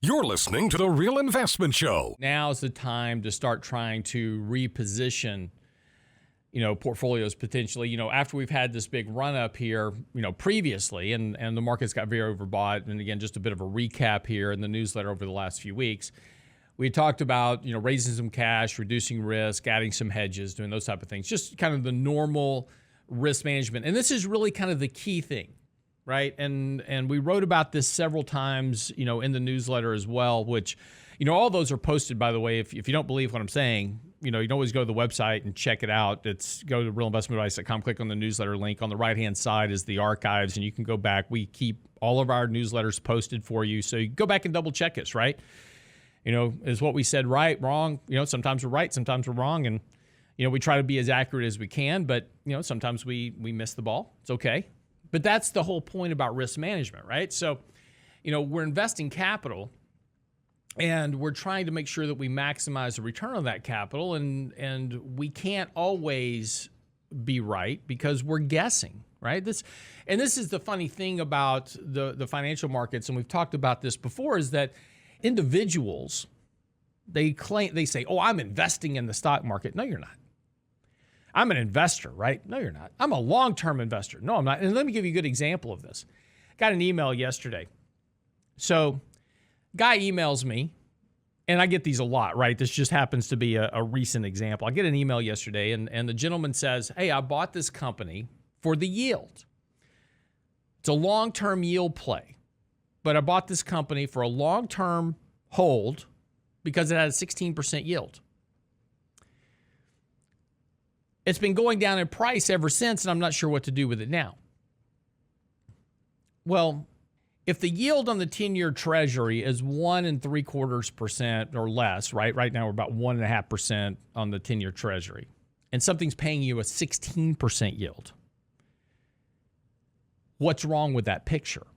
You're listening to The Real Investment Show. Now's the time to start trying to reposition, portfolios potentially. After we've had this big run up here, previously, and the markets got very overbought. And again, just a bit of a recap here in the newsletter over the last few weeks. We talked about, raising some cash, reducing risk, adding some hedges, doing those type of things. Just kind of the normal risk management. And this is really kind of the key thing. Right. And we wrote about this several times, in the newsletter as well, which, all those are posted, by the way. If you don't believe what I'm saying, you can always go to the website and check it out. Go to realinvestmentadvice.com, click on the newsletter link. On the right-hand side is the archives, and you can go back. We keep all of our newsletters posted for you. So you go back and double check us, right? Is what we said right, wrong? Sometimes we're right, sometimes we're wrong. And, we try to be as accurate as we can, but, sometimes we miss the ball. It's okay. But that's the whole point about risk management, right? So, we're investing capital and we're trying to make sure that we maximize the return on that capital. And we can't always be right because we're guessing, right? This is the funny thing about the financial markets. And we've talked about this before, is that individuals, they say, oh, I'm investing in the stock market. No, you're not. I'm an investor, right? No, you're not. I'm a long-term investor. No, I'm not. And let me give you a good example of this. Got an email yesterday. So guy emails me, and I get these a lot, right? This just happens to be a recent example. I get an email yesterday, and the gentleman says, hey, I bought this company for the yield. It's a long-term yield play, but I bought this company for a long-term hold because it had a 16% yield. It's been going down in price ever since, and I'm not sure what to do with it now. Well, if the yield on the 10-year Treasury is 1.75% or less, right? Right now we're about 1.5% on the 10-year Treasury, and something's paying you a 16% yield. What's wrong with that picture?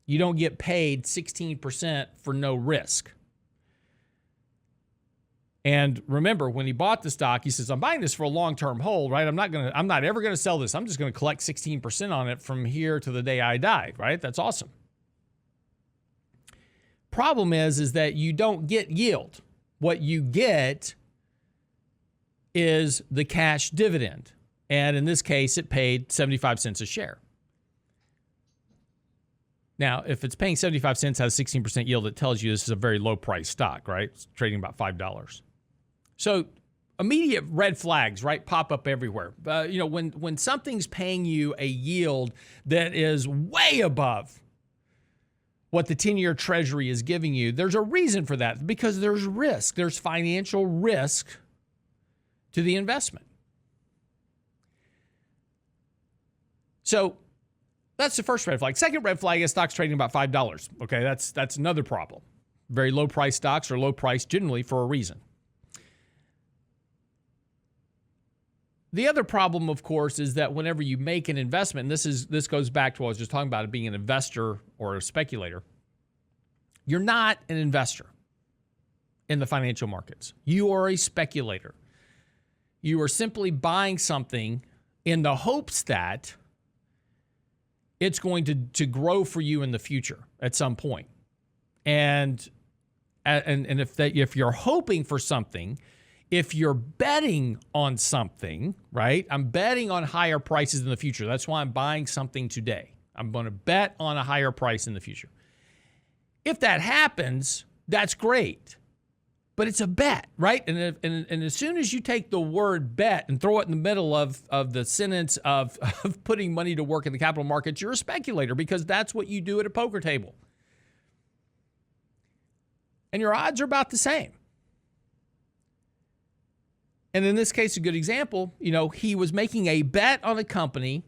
You don't get paid 16% for no risk. And remember, when he bought the stock, he says, I'm buying this for a long-term hold, right? I'm not ever going to sell this. I'm just going to collect 16% on it from here to the day I die, right? That's awesome. Problem is that you don't get yield. What you get is the cash dividend. And in this case, it paid 75 cents a share. Now, if it's paying 75 cents, has a 16% yield, it tells you this is a very low price stock, right? It's trading about $5. So immediate red flags, right, pop up everywhere. When something's paying you a yield that is way above what the 10-year Treasury is giving you, there's a reason for that, because there's risk. There's financial risk to the investment. So that's the first red flag. Second red flag is stocks trading about $5. Okay, that's another problem. Very low price stocks are low price generally for a reason. The other problem, of course, is that whenever you make an investment, and this goes back to what I was just talking about, being an investor or a speculator, you're not an investor in the financial markets. You are a speculator. You are simply buying something in the hopes that it's going to grow for you in the future at some point. And if you're hoping for something, if you're betting on something, right? I'm betting on higher prices in the future. That's why I'm buying something today. I'm going to bet on a higher price in the future. If that happens, that's great. But it's a bet, right? And as soon as you take the word bet and throw it in the middle of the sentence of putting money to work in the capital markets, you're a speculator, because that's what you do at a poker table. And your odds are about the same. And in this case, a good example, he was making a bet on a company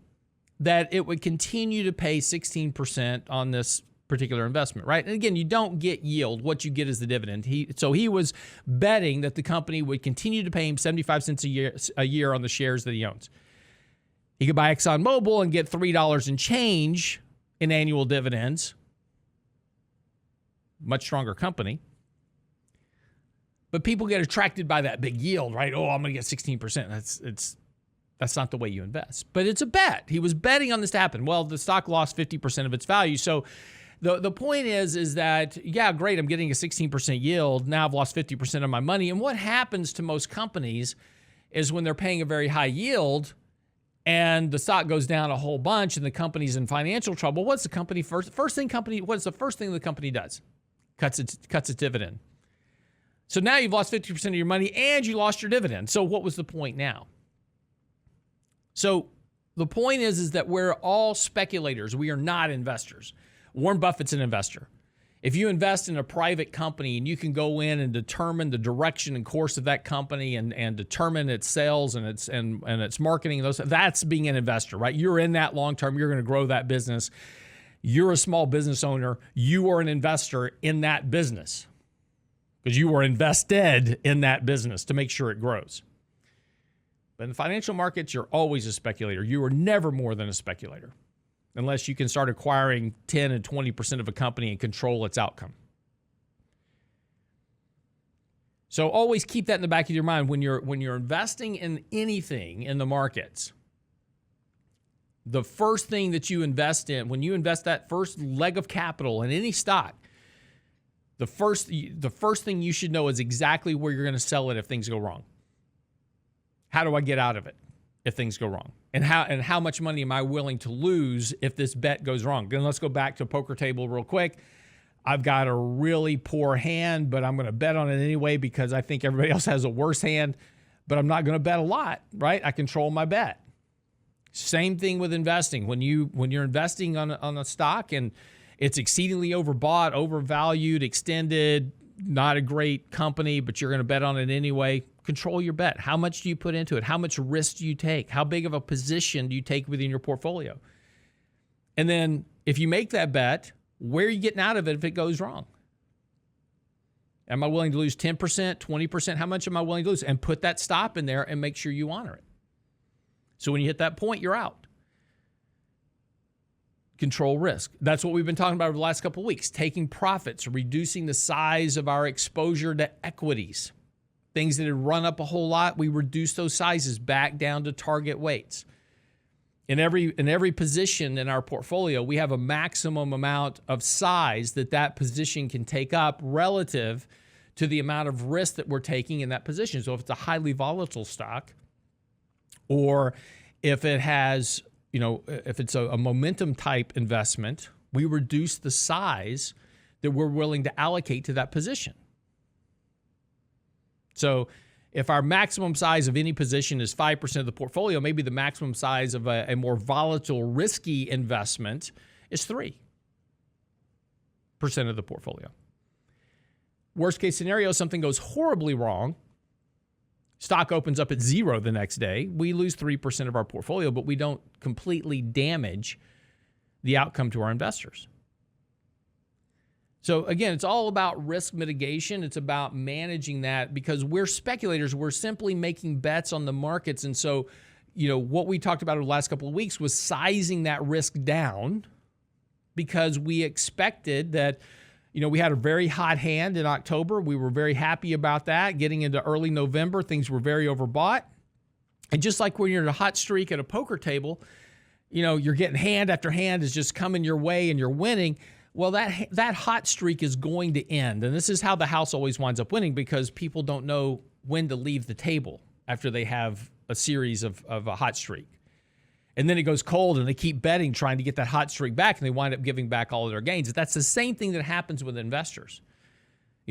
that it would continue to pay 16% on this particular investment, right? And again, you don't get yield. What you get is the dividend. So he was betting that the company would continue to pay him 75 cents a year on the shares that he owns. He could buy ExxonMobil and get $3 and change in annual dividends. Much stronger company. But people get attracted by that big yield, right? Oh, I'm going to get 16%. That's not the way you invest. But it's a bet. He was betting on this to happen. Well, the stock lost 50% of its value. So The point is that, yeah, great, I'm getting a 16% yield. Now I've lost 50% of my money. And what happens to most companies is when they're paying a very high yield and the stock goes down a whole bunch and the company's in financial trouble, what's the company what's the first thing the company does? Cuts its dividend. So now you've lost 50% of your money and you lost your dividend. So what was the point now? So the point is that we're all speculators. We are not investors. Warren Buffett's an investor. If you invest in a private company and you can go in and determine the direction and course of that company and determine its sales and its marketing, that's being an investor, right? You're in that long term. You're going to grow that business. You're a small business owner. You are an investor in that business because you were invested in that business to make sure it grows. But in the financial markets, you're always a speculator. You are never more than a speculator unless you can start acquiring 10 and 20% of a company and control its outcome. So always keep that in the back of your mind when you're investing in anything in the markets. The first thing that you invest in, when you invest that first leg of capital in any stock, the first thing you should know is exactly where you're going to sell it if things go wrong. How do I get out of it if things go wrong? And how much money am I willing to lose if this bet goes wrong? Then let's go back to a poker table real quick. I've got a really poor hand, but I'm going to bet on it anyway because I think everybody else has a worse hand, but I'm not going to bet a lot, right? I control my bet. Same thing with investing. When you're investing on a stock and it's exceedingly overbought, overvalued, extended, not a great company, but you're going to bet on it anyway, control your bet. How much do you put into it? How much risk do you take? How big of a position do you take within your portfolio? And then if you make that bet, where are you getting out of it if it goes wrong? Am I willing to lose 10%, 20%? How much am I willing to lose? And put that stop in there and make sure you honor it. So when you hit that point, you're out. Control risk. That's what we've been talking about over the last couple of weeks. Taking profits, reducing the size of our exposure to equities. Things that had run up a whole lot, we reduce those sizes back down to target weights. In every position in our portfolio, we have a maximum amount of size that position can take up relative to the amount of risk that we're taking in that position. So if it's a highly volatile stock, or if it has, if it's a momentum type investment, we reduce the size that we're willing to allocate to that position. So if our maximum size of any position is 5% of the portfolio, maybe the maximum size of a more volatile, risky investment is 3% of the portfolio. Worst case scenario, something goes horribly wrong. Stock opens up at 0 the next day. We lose 3% of our portfolio, but we don't completely damage the outcome to our investors. So again, it's all about risk mitigation. It's about managing that because we're speculators. We're simply making bets on the markets. And so, what we talked about over the last couple of weeks was sizing that risk down because we expected that, we had a very hot hand in October. We were very happy about that. Getting into early November, things were very overbought. And just like when you're in a hot streak at a poker table, you're getting hand after hand is just coming your way and you're winning. Well, that hot streak is going to end. And this is how the house always winds up winning because people don't know when to leave the table after they have a series of a hot streak. And then it goes cold and they keep betting, trying to get that hot streak back, and they wind up giving back all of their gains. That's the same thing that happens with investors.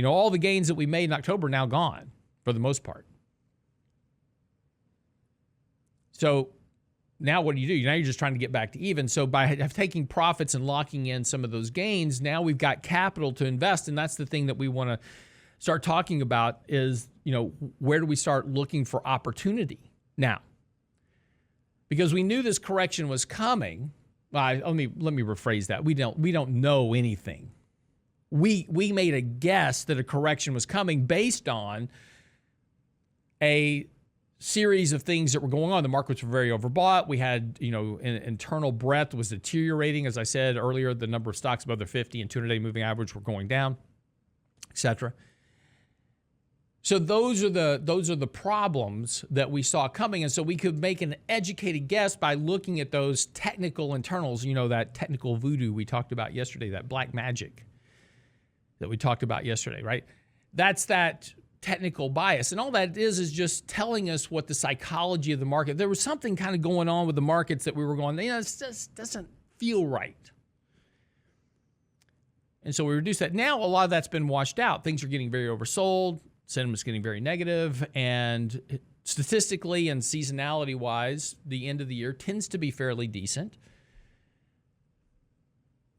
All the gains that we made in October are now gone for the most part. So now what do? Now you're just trying to get back to even. So by taking profits and locking in some of those gains, now we've got capital to invest. And that's the thing that we want to start talking about is, where do we start looking for opportunity now? Because we knew this correction was coming. Let me rephrase that. We don't know anything. We made a guess that a correction was coming based on a series of things that were going on. The markets were very overbought. We had, internal breadth was deteriorating. As I said earlier, the number of stocks above the 50 and 200-day moving average were going down, et cetera. So those are the problems that we saw coming. And so we could make an educated guess by looking at those technical internals, that technical voodoo we talked about yesterday, that black magic that we talked about yesterday, right? That's that technical bias. And all that is just telling us what the psychology of the market. There was something kind of going on with the markets that we were going, it just doesn't feel right. And so we reduced that. Now a lot of that's been washed out. Things are getting very oversold. Sentiment's getting very negative, and statistically and seasonality-wise, the end of the year tends to be fairly decent.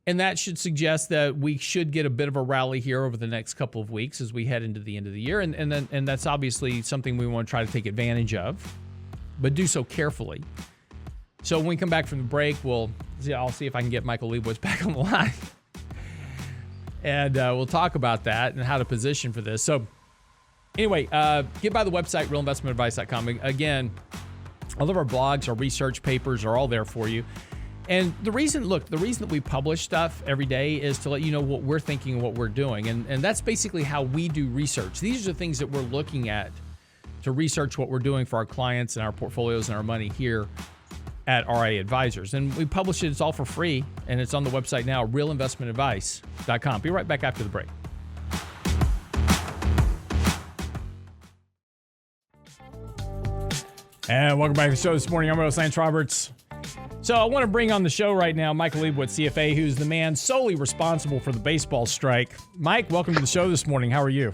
And that should suggest that we should get a bit of a rally here over the next couple of weeks as we head into the end of the year. And that's obviously something we want to try to take advantage of, but do so carefully. So when we come back from the break, I'll see if I can get Michael Lebowitz back on the line. And we'll talk about that and how to position for this. So anyway, get by the website, realinvestmentadvice.com. Again, all of our blogs, our research papers are all there for you. And the reason that we publish stuff every day is to let you know what we're thinking and what we're doing. And that's basically how we do research. These are the things that we're looking at to research what we're doing for our clients and our portfolios and our money here at RIA Advisors. And we publish it. It's all for free. And it's on the website now, realinvestmentadvice.com. Be right back after the break. And welcome back to the show this morning. I'm your host, Lance Roberts. So I want to bring on the show right now Michael Lebowitz, CFA, who's the man solely responsible for the baseball strike. Mike, welcome to the show this morning. How are you?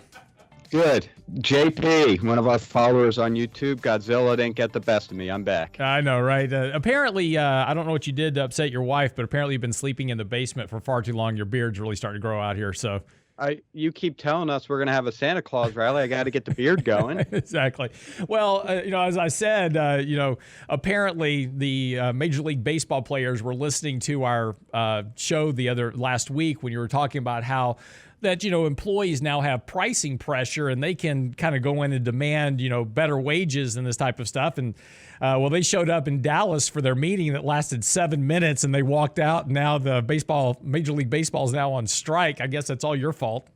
Good. JP, one of our followers on YouTube, Godzilla didn't get the best of me. I'm back. I know, right? Apparently, I don't know what you did to upset your wife, but apparently you've been sleeping in the basement for far too long. Your beard's really starting to grow out here, so... You keep telling us we're going to have a Santa Claus rally. I got to get the beard going. Exactly. Well, as I said, apparently the Major League Baseball players were listening to our show last week when you were talking about how that, employees now have pricing pressure and they can kind of go in and demand, better wages and this type of stuff. And they showed up in Dallas for their meeting that lasted 7 minutes and they walked out. And now Major League Baseball is now on strike. I guess that's all your fault.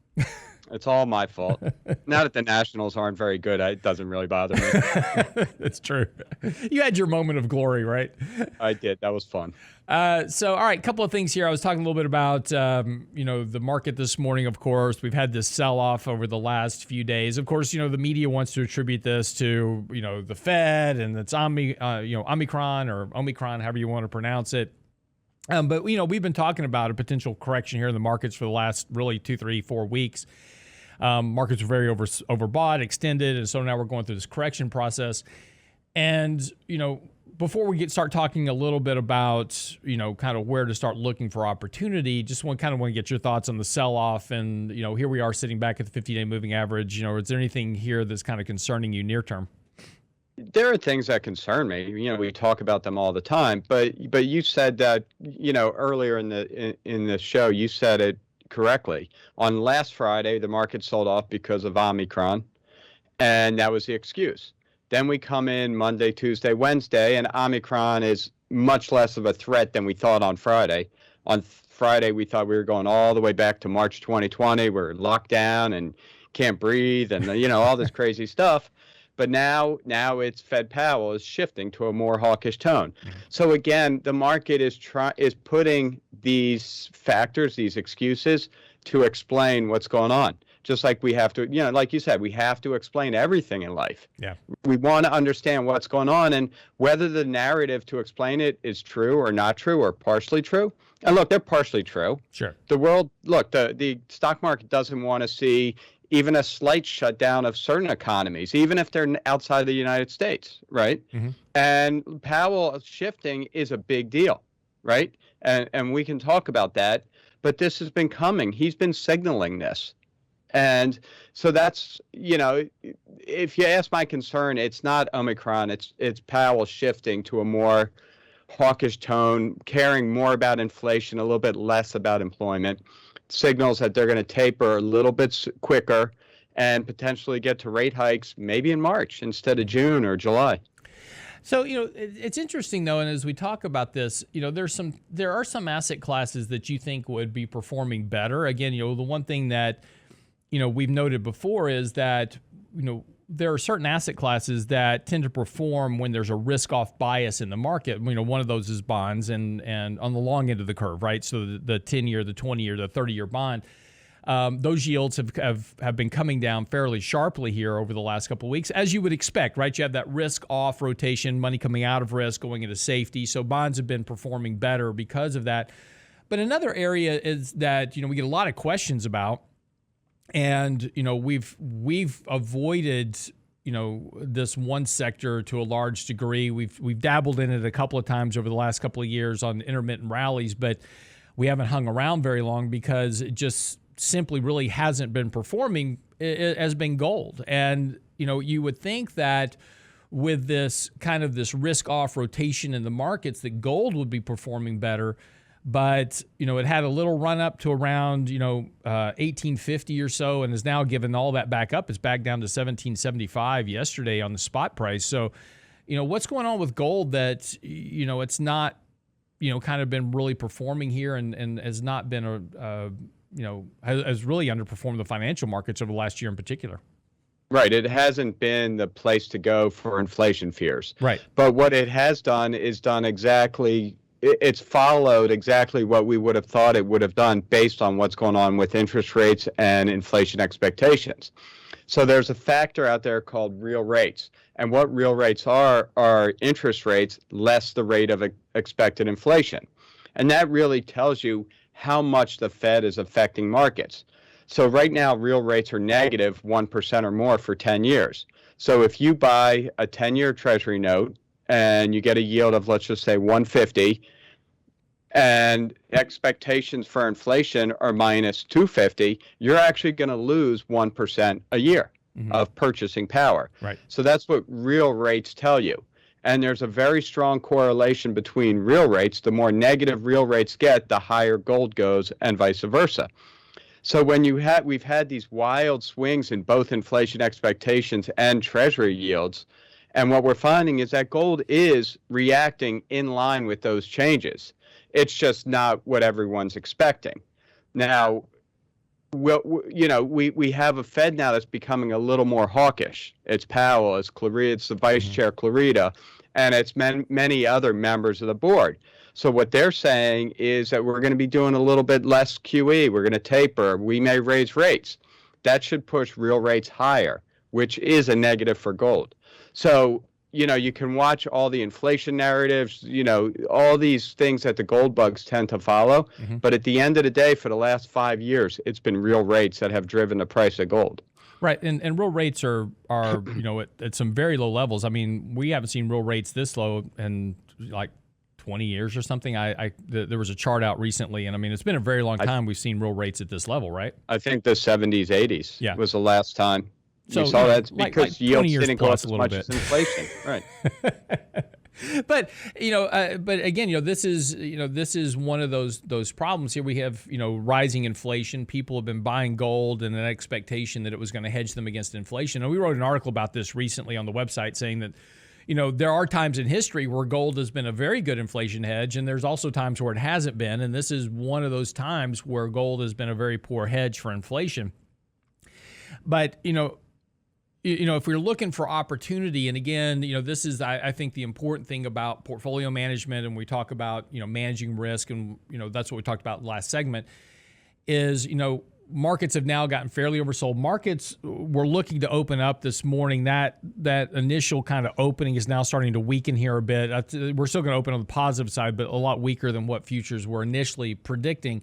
It's all my fault. Now that the Nationals aren't very good, it doesn't really bother me. That's true. You had your moment of glory, right? I did. That was fun. So, all right, a couple of things here. I was talking a little bit about, the market this morning, of course. We've had this sell-off over the last few days. Of course, the media wants to attribute this to, the Fed and it's Omicron or Omicron, however you want to pronounce it. But, we've been talking about a potential correction here in the markets for the last really 2, 3, 4 weeks. Markets were very overbought, extended, and so now we're going through this correction process. And, before we start talking a little bit about, kind of where to start looking for opportunity, just want to get your thoughts on the sell-off. And, here we are sitting back at the 50-day moving average. Is there anything here that's kind of concerning you near term? There are things that concern me. We talk about them all the time. But you said that, earlier in the show, you said it correctly. On last Friday, the market sold off because of Omicron, and that was the excuse. Then we come in Monday, Tuesday, Wednesday, and Omicron is much less of a threat than we thought on Friday. On Friday, we thought we were going all the way back to March 2020. We're locked down and can't breathe and, all this crazy stuff. But now it's Fed Powell is shifting to a more hawkish tone. So again, the market is putting these factors, these excuses to explain what's going on. Just like we have to, like you said, we have to explain everything in life. Yeah. We want to understand what's going on and whether the narrative to explain it is true or not true or partially true. And look, they're partially true. Sure. The stock market doesn't want to see even a slight shutdown of certain economies, even if they're outside the United States, right? Mm-hmm. And Powell shifting is a big deal, right? And we can talk about that, but this has been coming. He's been signaling this. And so that's, if you ask my concern, it's not Omicron, it's Powell shifting to a more hawkish tone, caring more about inflation, a little bit less about employment. Signals that they're going to taper a little bit quicker and potentially get to rate hikes maybe in March instead of June or July. So, it's interesting, though, and as we talk about this, there are some asset classes that you think would be performing better. Again, the one thing that, we've noted before is that there are certain asset classes that tend to perform when there's a risk-off bias in the market. One of those is bonds and on the long end of the curve, right? So the 10-year, the 20-year, the 30-year bond, those yields have been coming down fairly sharply here over the last couple of weeks, as you would expect, right? You have that risk-off rotation, money coming out of risk, going into safety. So bonds have been performing better because of that. But another area is that, we get a lot of questions about, and, we've avoided, this one sector to a large degree. We've dabbled in it a couple of times over the last couple of years on intermittent rallies, but we haven't hung around very long because it just simply really hasn't been performing. It has been gold. And, you would think that with this kind of this risk-off rotation in the markets that gold would be performing better. But, it had a little run up to around, 1850 or so, and has now given all that back up. It's back down to 1775 yesterday on the spot price. So, what's going on with gold that, it's not, kind of been really performing here and has not been, has really underperformed the financial markets over the last year in particular? Right. It hasn't been the place to go for inflation fears. Right. But what it has done is it's followed exactly what we would have thought it would have done based on what's going on with interest rates and inflation expectations. So there's a factor out there called real rates. And what real rates are interest rates less the rate of expected inflation. And that really tells you how much the Fed is affecting markets. So right now, real rates are negative 1% or more for 10 years. So if you buy a 10-year Treasury note and you get a yield of, let's just say, 150, and expectations for inflation are minus 250, you're actually going to lose 1% a year of purchasing power. Right. So that's what real rates tell you. And there's a very strong correlation between real rates. The more negative real rates get, the higher gold goes, and vice versa. So when we've had these wild swings in both inflation expectations and Treasury yields, and what we're finding is that gold is reacting in line with those changes. It's just not what everyone's expecting. Now, we have a Fed now that's becoming a little more hawkish. It's Powell, it's Clarida, it's the Vice Chair Clarida, and it's many other members of the board. So what they're saying is that we're going to be doing a little bit less QE. We're going to taper. We may raise rates. That should push real rates higher, which is a negative for gold. So, you can watch all the inflation narratives, all these things that the gold bugs tend to follow. But at the end of the day, for the last 5 years, it's been real rates that have driven the price of gold. Right. And real rates are at some very low levels. I mean, we haven't seen real rates this low in like 20 years or something. There was a chart out recently, and I mean, it's been a very long time we've seen real rates at this level, right? I think the 70s, 80s was the last time. So we saw that because yields didn't go up as much bit. as inflation, right? But again, this is one of those problems here. We have rising inflation. People have been buying gold in an expectation that it was going to hedge them against inflation. And we wrote an article about this recently on the website saying that there are times in history where gold has been a very good inflation hedge, and there's also times where it hasn't been. And this is one of those times where gold has been a very poor hedge for inflation. But if we're looking for opportunity, and again, this is, I think, the important thing about portfolio management, and we talk about, managing risk, and, that's what we talked about last segment, is, markets have now gotten fairly oversold. Markets were looking to open up this morning. That initial kind of opening is now starting to weaken here a bit. We're still going to open on the positive side, but a lot weaker than what futures were initially predicting.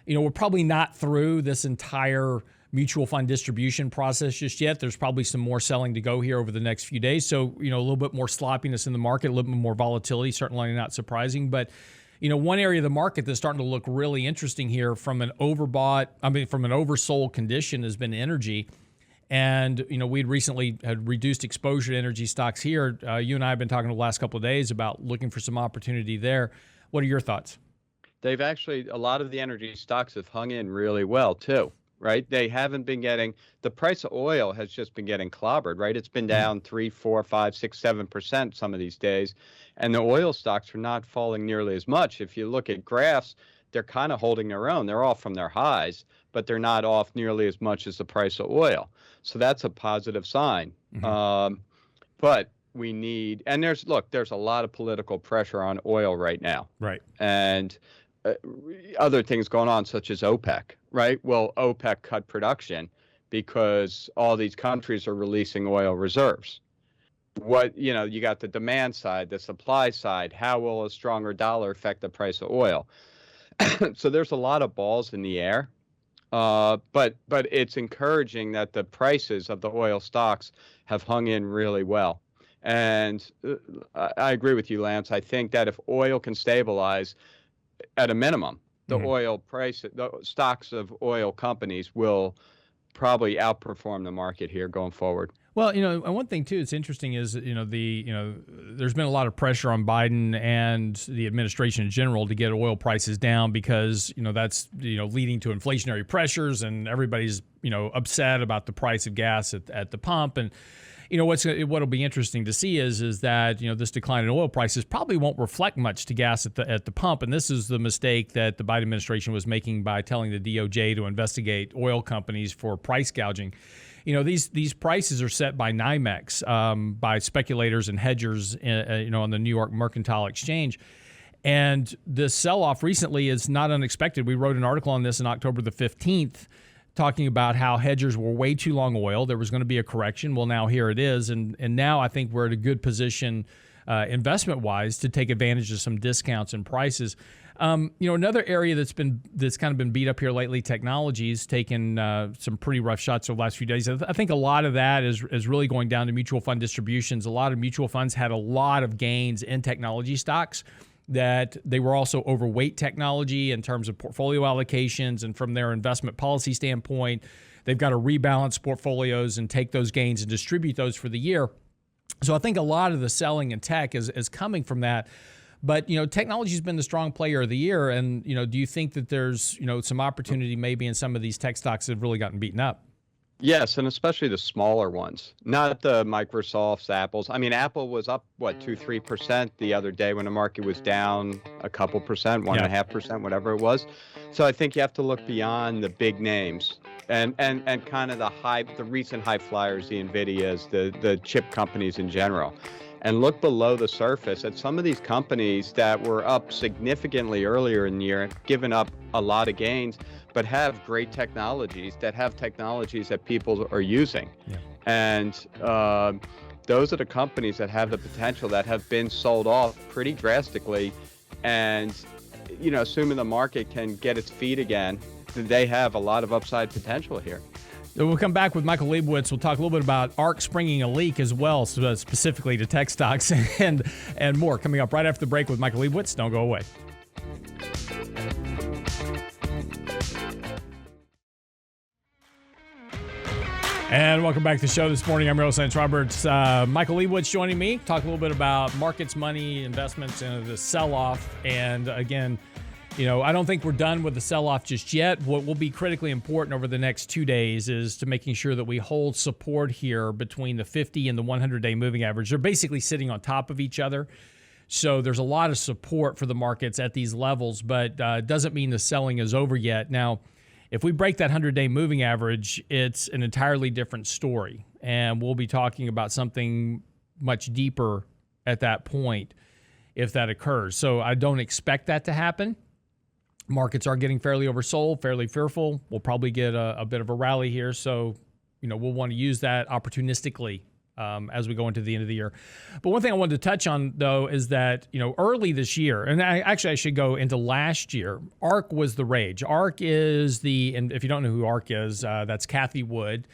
We're probably not through this entire mutual fund distribution process just yet. There's probably some more selling to go here over the next few days. So, a little bit more sloppiness in the market, a little bit more volatility, certainly not surprising. But, one area of the market that's starting to look really interesting here from an oversold condition has been energy. And, we'd recently had reduced exposure to energy stocks here. You and I have been talking the last couple of days about looking for some opportunity there. What are your thoughts? A lot of the energy stocks have hung in really well, too. Right? They haven't been getting, the price of oil has just been getting clobbered, right? It's been down 3, 4, 5, 6, 7% some of these days. And the oil stocks are not falling nearly as much. If you look at graphs, they're kind of holding their own. They're all from their highs, but they're not off nearly as much as the price of oil. So that's a positive sign. But we need, and there's a lot of political pressure on oil right now. Right. And other things going on, such as OPEC, right? Well, OPEC cut production because all these countries are releasing oil reserves. You got the demand side, the supply side. How will a stronger dollar affect the price of oil? So there's a lot of balls in the air. But it's encouraging that the prices of the oil stocks have hung in really well. And I agree with you, Lance. I think that if oil can stabilize at a minimum, the oil price, the stocks of oil companies will probably outperform the market here going forward. Well, and one thing too that's interesting is, there's been a lot of pressure on Biden and the administration in general to get oil prices down because, that's, leading to inflationary pressures and everybody's, upset about the price of gas at the pump. And, what'll be interesting to see is that, this decline in oil prices probably won't reflect much to gas at the pump. And this is the mistake that the Biden administration was making by telling the DOJ to investigate oil companies for price gouging. These prices are set by NYMEX, by speculators and hedgers, on the New York Mercantile Exchange. And the sell-off recently is not unexpected. We wrote an article on this on October the 15th, talking about how hedgers were way too long oil. There was going to be a correction. Well, now here it is. And now I think we're at a good position investment-wise to take advantage of some discounts and prices. Another area that's kind of been beat up here lately, technology's taken some pretty rough shots over the last few days. I think a lot of that is really going down to mutual fund distributions. A lot of mutual funds had a lot of gains in technology stocks, that they were also overweight technology in terms of portfolio allocations, and from their investment policy standpoint, they've got to rebalance portfolios and take those gains and distribute those for the year. So I think a lot of the selling in tech is coming from that. But, technology's been the strong player of the year. And, do you think that there's, some opportunity maybe in some of these tech stocks that have really gotten beaten up? Yes, and especially the smaller ones, not the Microsofts, Apples. I mean, Apple was up, 2-3% the other day when the market was down a couple percent, 1.5%, whatever it was. So I think you have to look beyond the big names and kind of the recent high flyers, the NVIDIAs, the chip companies in general, and look below the surface at some of these companies that were up significantly earlier in the year, given up a lot of gains, but have great technologies that people are using. Yeah. And those are the companies that have the potential, that have been sold off pretty drastically. And, assuming the market can get its feet again, they have a lot of upside potential here. So we'll come back with Michael Lebowitz. We'll talk a little bit about ARK springing a leak as well, specifically to tech stocks and more. Coming up right after the break with Michael Lebowitz. Don't go away. And welcome back to the show this morning. I'm Earl Lance Roberts. Michael Lebowitz joining me. Talk a little bit about markets, money, investments, and the sell-off. And again, I don't think we're done with the sell-off just yet. What will be critically important over the next 2 days is to making sure that we hold support here between the 50 and the 100-day moving average. They're basically sitting on top of each other. So there's a lot of support for the markets at these levels, but doesn't mean the selling is over yet. Now, if we break that 100-day moving average, it's an entirely different story. And we'll be talking about something much deeper at that point if that occurs. So I don't expect that to happen. Markets are getting fairly oversold, fairly fearful. We'll probably get a bit of a rally here. So, we'll want to use that opportunistically as we go into the end of the year. But one thing I wanted to touch on, though, is that, early this year, and I should go into last year, ARK was the rage. ARK is and if you don't know who ARK is, that's Cathie Wood.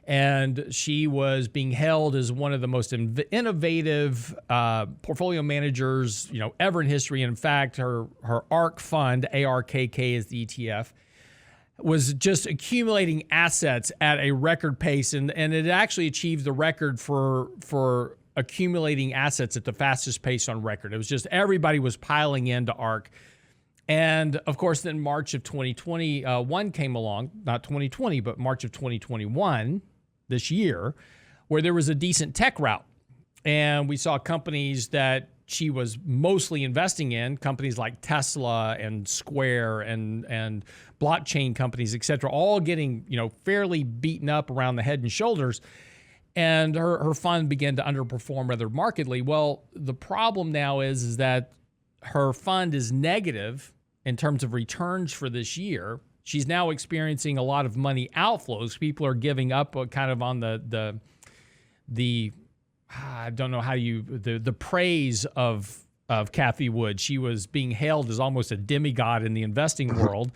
And she was being held as one of the most innovative portfolio managers, ever in history. In fact, her ARK fund, ARKK is the ETF, was just accumulating assets at a record pace, and it actually achieved the record for accumulating assets at the fastest pace on record. It was just everybody was piling into ARK. And of course, then March of 2021 came along, not 2020, but March of 2021, this year, where there was a decent tech rout. And we saw companies that she was mostly investing in companies like Tesla and Square and blockchain companies, et cetera, all getting, fairly beaten up around the head and shoulders. And her fund began to underperform rather markedly. Well, the problem now is that her fund is negative in terms of returns for this year. She's now experiencing a lot of money outflows. People are giving up kind of on the I don't know how the praise of Cathie Wood. She was being hailed as almost a demigod in the investing world.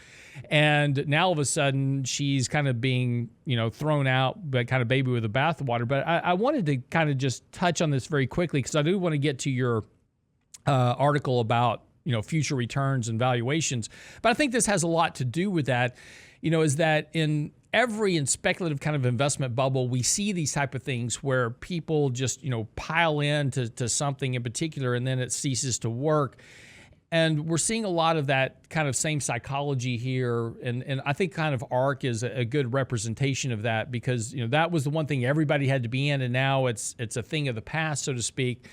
And now all of a sudden she's kind of being, thrown out, but kind of baby with the bathwater. But I wanted to kind of just touch on this very quickly because I do want to get to your article about, future returns and valuations. But I think this has a lot to do with that, is that in every speculative kind of investment bubble, we see these type of things where people just, pile into something in particular and then it ceases to work. And we're seeing a lot of that kind of same psychology here. And I think kind of ARK is a good representation of that because, that was the one thing everybody had to be in. And now it's a thing of the past, so to speak.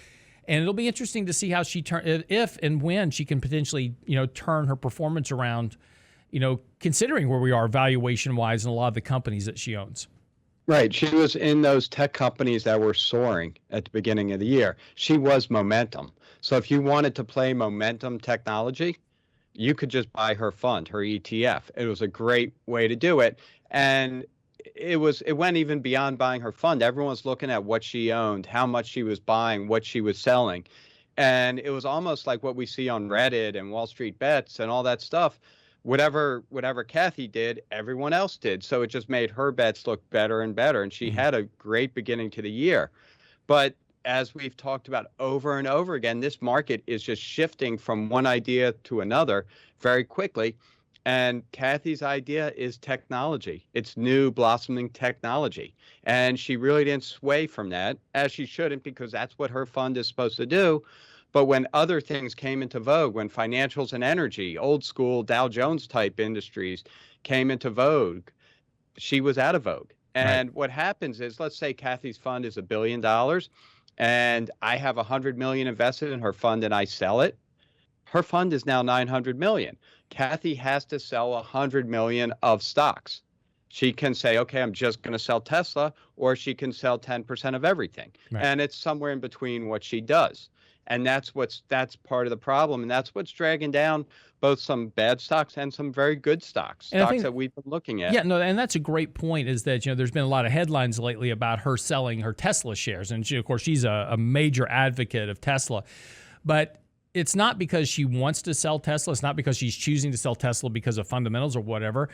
And it'll be interesting to see how she if and when she can potentially, turn her performance around, considering where we are valuation-wise in a lot of the companies that she owns. Right. She was in those tech companies that were soaring at the beginning of the year. She was momentum. So if you wanted to play momentum technology, you could just buy her fund, her ETF. It was a great way to do it. And it went even beyond buying her fund. Everyone's looking at what she owned, how much she was buying, what she was selling. And it was almost like what we see on Reddit and Wall Street Bets and all that stuff. Whatever Cathie did, everyone else did. So it just made her bets look better and better. And she had a great beginning to the year. But as we've talked about over and over again, this market is just shifting from one idea to another very quickly. And Cathie's idea is technology. It's new blossoming technology. And she really didn't sway from that, as she shouldn't, because that's what her fund is supposed to do. But when other things came into vogue, when financials and energy, old school Dow Jones type industries came into vogue, she was out of vogue. And What happens is, let's say Cathie's fund is $1 billion and I have $100 million invested in her fund and I sell it. Her fund is now $900 million. Cathie has to sell $100 million of stocks. She can say, okay, I'm just going to sell Tesla, or she can sell 10% of everything. Right. And it's somewhere in between what she does. And that's part of the problem. And that's what's dragging down both some bad stocks and some very good stocks that we've been looking at. Yeah, no, and that's a great point is that, there's been a lot of headlines lately about her selling her Tesla shares. And of course, she's a major advocate of Tesla. But it's not because she wants to sell Tesla. It's not because she's choosing to sell Tesla because of fundamentals or whatever.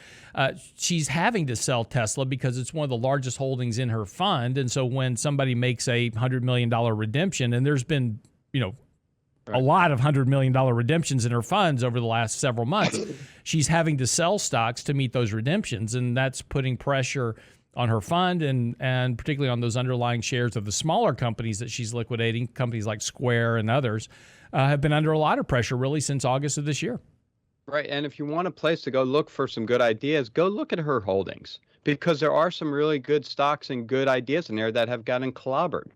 She's having to sell Tesla because it's one of the largest holdings in her fund. And so when somebody makes a $100 million redemption, and there's been, a lot of $100 million redemptions in her funds over the last several months, she's having to sell stocks to meet those redemptions. And that's putting pressure on her fund and particularly on those underlying shares of the smaller companies that she's liquidating, companies like Square and others. Have been under a lot of pressure really since August of this year. Right. And if you want a place to go look for some good ideas, go look at her holdings, because there are some really good stocks and good ideas in there that have gotten clobbered.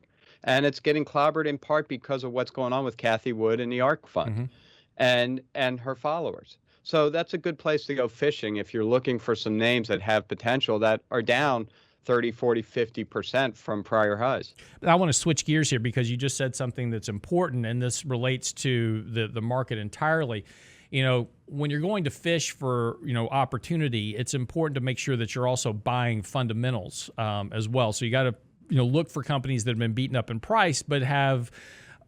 And it's getting clobbered in part because of what's going on with Cathie Wood and the ARK fund and her followers. So that's a good place to go fishing if you're looking for some names that have potential that are down 30, 40, 50% from prior highs. I want to switch gears here because you just said something that's important, and this relates to the market entirely. When you're going to fish for, opportunity, it's important to make sure that you're also buying fundamentals as well. So you got to, look for companies that have been beaten up in price but have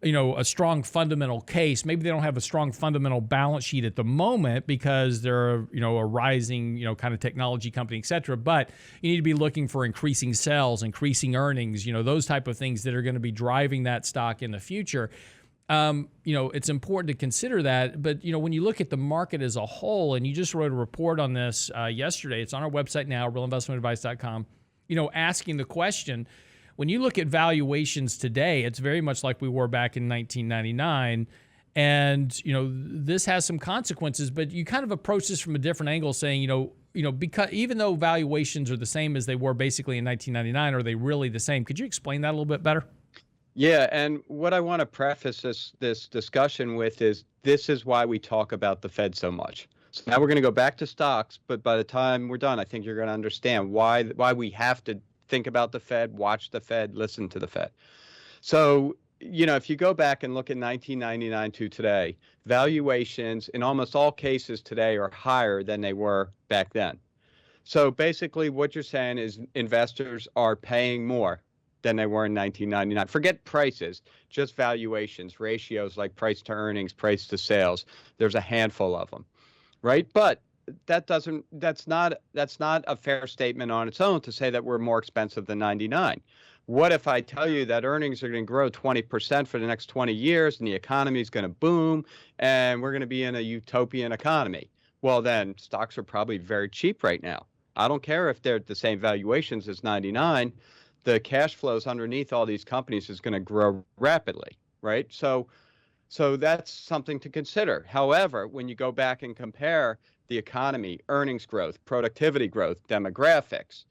a strong fundamental case. Maybe they don't have a strong fundamental balance sheet at the moment because they're, a rising, kind of technology company, et cetera. But you need to be looking for increasing sales, increasing earnings, those type of things that are going to be driving that stock in the future. It's important to consider that. But, when you look at the market as a whole, and you just wrote a report on this yesterday, it's on our website now, realinvestmentadvice.com, asking the question, when you look at valuations today, it's very much like we were back in 1999. And, this has some consequences, but you kind of approach this from a different angle saying, because even though valuations are the same as they were basically in 1999, are they really the same? Could you explain that a little bit better? Yeah, and what I want to preface this discussion with is this is why we talk about the Fed so much. So now we're going to go back to stocks, but by the time we're done, I think you're going to understand why we have to think about the Fed, watch the Fed, listen to the Fed. So, if you go back and look at 1999 to today, valuations in almost all cases today are higher than they were back then. So basically what you're saying is investors are paying more than they were in 1999. Forget prices, just valuations, ratios like price to earnings, price to sales. There's a handful of them, right? But that's not a fair statement on its own to say that we're more expensive than 99. What if I tell you that earnings are going to grow 20% for the next 20 years and the economy is going to boom and we're going to be in a utopian economy? Well, then stocks are probably very cheap right now. I don't care if they're at the same valuations as 99. The cash flows underneath all these companies is going to grow rapidly, right? So that's something to consider. However, when you go back and compare the economy, earnings growth, productivity growth, demographics,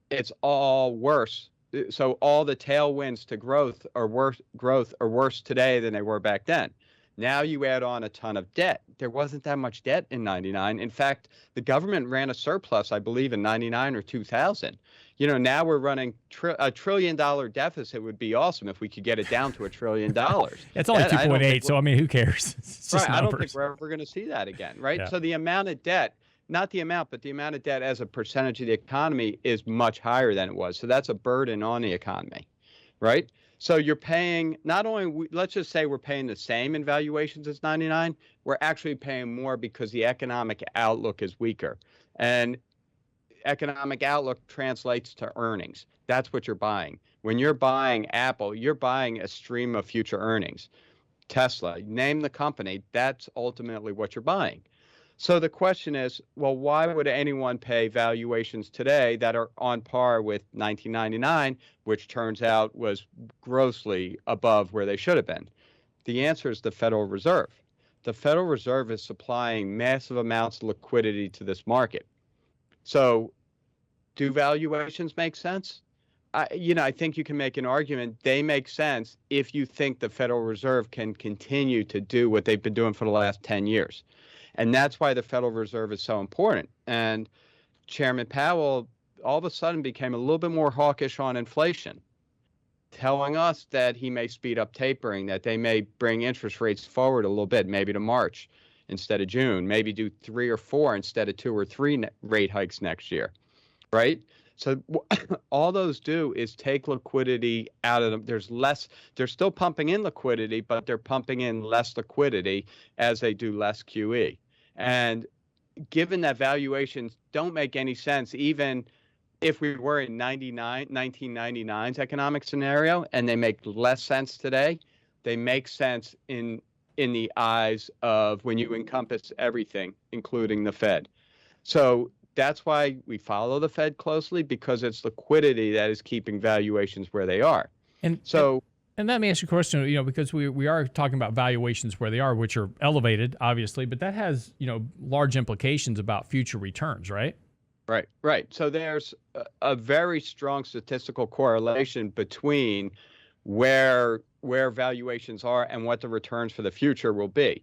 it's all worse. So all the tailwinds to growth are worse today than they were back then. Now you add on a ton of debt. There wasn't that much debt in 99. In fact, the government ran a surplus, I believe, in 99 or 2000. Now we're running $1 trillion deficit. Would be awesome if we could get it down to $1 trillion. It's only 2.8, so I mean, who cares? It's just right. I don't numbers. think we're ever going to see that again, right? Yeah. So the amount of debt, not the amount, but the amount of debt as a percentage of the economy is much higher than it was. So that's a burden on the economy, right? So you're paying not only, let's just say we're paying the same in valuations as 99, we're actually paying more because the economic outlook is weaker. And economic outlook translates to earnings. That's what you're buying. When you're buying Apple, you're buying a stream of future earnings. Tesla, name the company, that's ultimately what you're buying. So the question is, well, why would anyone pay valuations today that are on par with 1999, which turns out was grossly above where they should have been? The answer is the Federal Reserve. The Federal Reserve is supplying massive amounts of liquidity to this market. So do valuations make sense? I think you can make an argument they make sense if you think the Federal Reserve can continue to do what they've been doing for the last 10 years. And that's why the Federal Reserve is so important. And Chairman Powell all of a sudden became a little bit more hawkish on inflation, telling us that he may speed up tapering, that they may bring interest rates forward a little bit, maybe to March instead of June, maybe do 3 or 4 instead of 2 or 3 rate hikes next year, right? So all those do is take liquidity out of them. They're still pumping in liquidity, but they're pumping in less liquidity as they do less QE. And given that valuations don't make any sense, even if we were in 1999's economic scenario, and they make less sense today, they make sense in the eyes of when you encompass everything, including the Fed. So that's why we follow the Fed closely, because it's liquidity that is keeping valuations where they are. And let me ask you a question, because we are talking about valuations where they are, which are elevated, obviously, but that has, large implications about future returns, right? Right. So there's a very strong statistical correlation between where valuations are and what the returns for the future will be.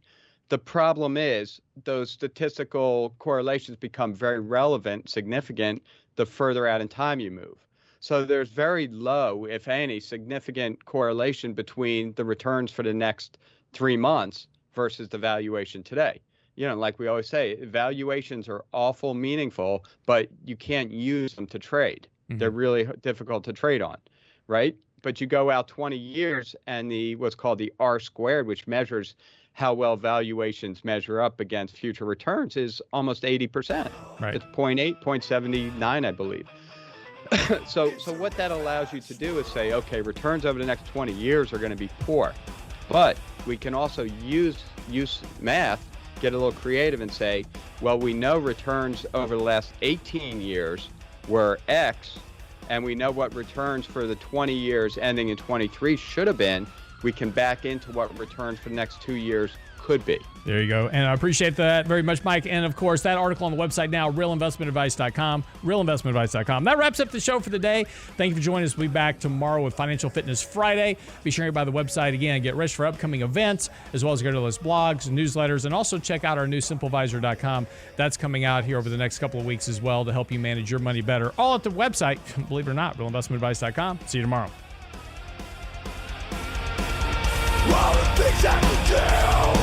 The problem is those statistical correlations become very relevant, significant, the further out in time you move. So there's very low, if any, significant correlation between the returns for the next 3 months versus the valuation today. Like we always say, valuations are awful meaningful, but you can't use them to trade. Mm-hmm. They're really difficult to trade on, right? But you go out 20 years and what's called the R squared, which measures how well valuations measure up against future returns, is almost 80%. Right. It's 0.8, 0.79, I believe. So what that allows you to do is say, okay, returns over the next 20 years are going to be poor, but we can also use math, get a little creative and say, well, we know returns over the last 18 years were X, and we know what returns for the 20 years ending in 23 should have been. we can back into what returns for the next 2 years could be. There you go. And I appreciate that very much, Mike. And of course, that article on the website now, realinvestmentadvice.com, realinvestmentadvice.com. That wraps up the show for the day. Thank you for joining us. We'll be back tomorrow with Financial Fitness Friday. Be sure to by the website again, get ready for upcoming events, as well as go to those blogs and newsletters, and also check out our new simplevisor.com. That's coming out here over the next couple of weeks as well to help you manage your money better. All at the website, believe it or not, realinvestmentadvice.com. See you tomorrow.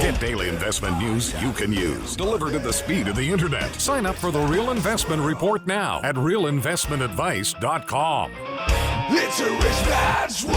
Get daily investment news you can use, delivered at the speed of the internet. Sign up for the Real Investment Report now at realinvestmentadvice.com. It's a rich man's world.